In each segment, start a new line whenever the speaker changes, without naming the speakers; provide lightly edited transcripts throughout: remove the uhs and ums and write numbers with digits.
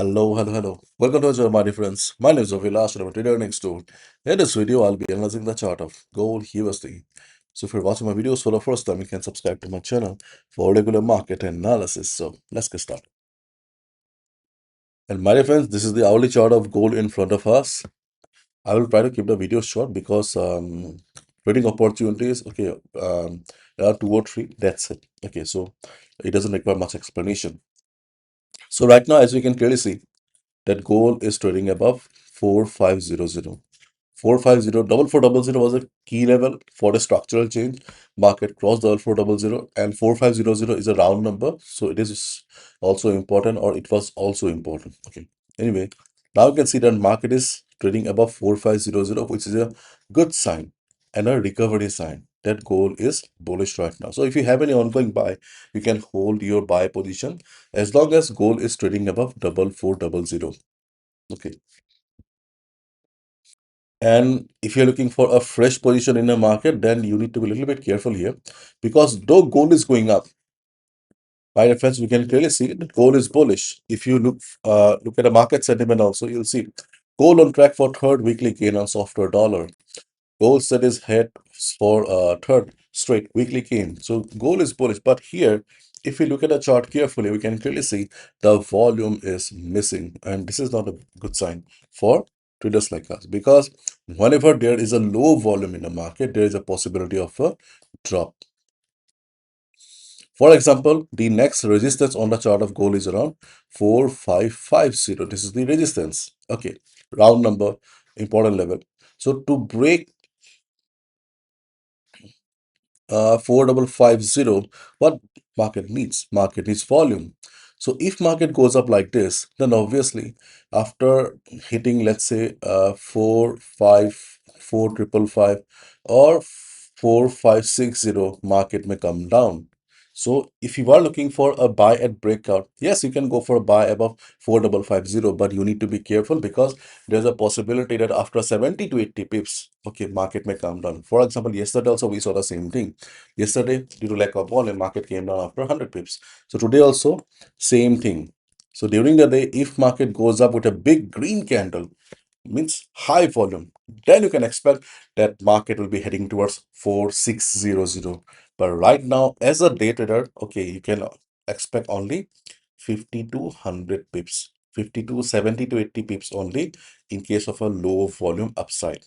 Hello. Welcome to our channel, my dear friends. My name is ABHILASH and I'm a trader next door. In this video, I'll be analyzing the chart of gold USD. So if you're watching my videos for the first time, you can subscribe to my channel for regular market analysis. So let's get started. And my dear friends, this is the hourly chart of gold in front of us. I will try to keep the video short because trading opportunities, okay, there are two or three, that's it. Okay, so it doesn't require much explanation. So right now, as we can clearly see, that gold is trading above 4500. 450 4400 was a key level for the structural change. Market crossed the 4400 and 4500 is a round number, so it is also important, or it was also important. Okay. Anyway, now you can see that market is trading above 4500, which is a good sign and a recovery sign that gold is bullish right now. So if you have any ongoing buy, you can hold your buy position as long as gold is trading above 4400. Okay. And if you're looking for a fresh position in the market, then you need to be a little bit careful here, because though gold is going up, by reference, we can clearly see that gold is bullish. If you look at the market sentiment also, you'll see gold on track for third weekly gain on softer dollar. Gold set is head for third straight weekly gain. So gold is bullish. But here, if we look at the chart carefully, we can clearly see the volume is missing. And this is not a good sign for traders like us, because whenever there is a low volume in the market, there is a possibility of a drop. For example, the next resistance on the chart of gold is around 4550. This is the resistance. Okay, round number, important level. So to break 4550, what market needs volume. So if market goes up like this, then obviously after hitting, let's say, 4545 or 4560, market may come down. So if you are looking for a buy at breakout, yes, you can go for a buy above 4550, but you need to be careful, because there's a possibility that after 70 to 80 pips, okay, market may come down. For example, yesterday also we saw the same thing. Yesterday, due to lack of volume, market came down after 100 pips. So today also, same thing. So during the day, if market goes up with a big green candle, means high volume, then you can expect that market will be heading towards 4600. But right now, as a day trader, okay, you can expect only 50 to 100 pips, 50 to 70 to 80 pips only in case of a low volume upside.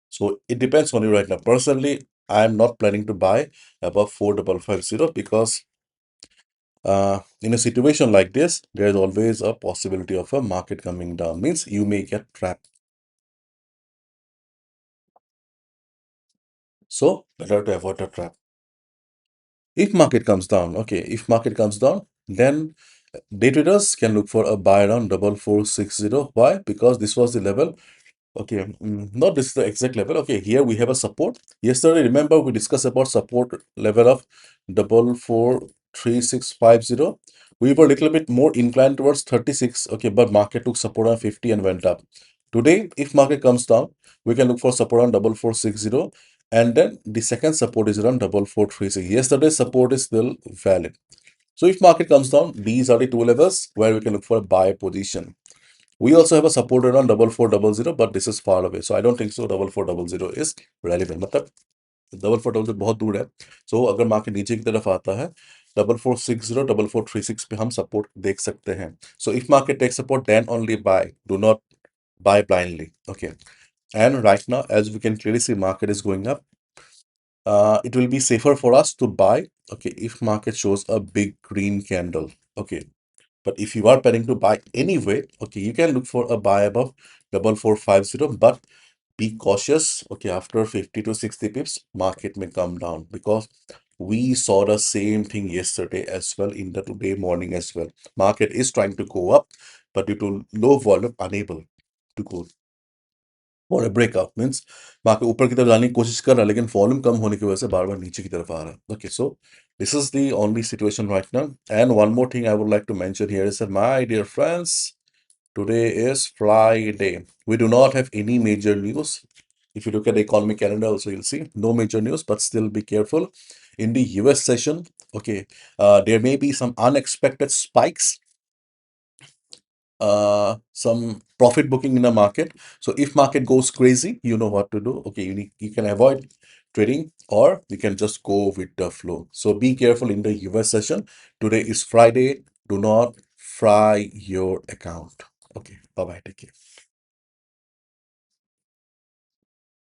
So it depends on you right now. Personally, I'm not planning to buy above 4550, because in a situation like this, there's always a possibility of a market coming down. Means you may get trapped. So better to avoid a trap. If market comes down, okay, if market comes down, then day traders can look for a buy around 4460. Why? Because this was the level. Okay, not this is the exact level. Okay, here we have a support. Yesterday, remember we discussed about support level of 443650. We were a little bit more inclined towards 36. Okay, but market took support on 50 and went up. Today, if market comes down, we can look for support on 4460, and then the second support is around 4436. Yesterday's support is still valid. So if market comes down, these are the two levels where we can look for a buy position. We also have a support around 4400, but this is far away. So I don't think so 4400 is relevant. मतलब 4400 बहुत दूर है. So अगर market नीचे की तरफ आता है, 4460, 4436 पे हम सपोर्ट देख सकते हैं. So if market takes support, then only buy. Do not buy blindly. Okay. And right now, as we can clearly see, market is going up. It will be safer for us to buy, okay, if market shows a big green candle. Okay. But if you are planning to buy anyway, okay, you can look for a buy above 4450, but be cautious. Okay, after 50 to 60 pips, market may come down, because we saw the same thing yesterday as well, in the today morning as well. Market is trying to go up, but due to low volume, unable to go for a breakout. Means market ऊपर की तरफ जाने की कोशिश कर रहा है, लेकिन वॉल्यूम कम होने की वजह से बार बार नीचे की तरफ आ रहा है. Okay, so this is the only situation right now. And one more thing I would like to mention here is that, my dear friends, today is Friday. We do not have any major news. If you look at the economic calendar also, you'll see no major news, but still be careful. In the US session, okay, there may be some unexpected spikes some profit booking in the market. So if market goes crazy, you know what to do. Okay, you can avoid trading, or you can just go with the flow. So be careful in the US session. Today is Friday. Do not fry your account. Okay, bye bye. Take care.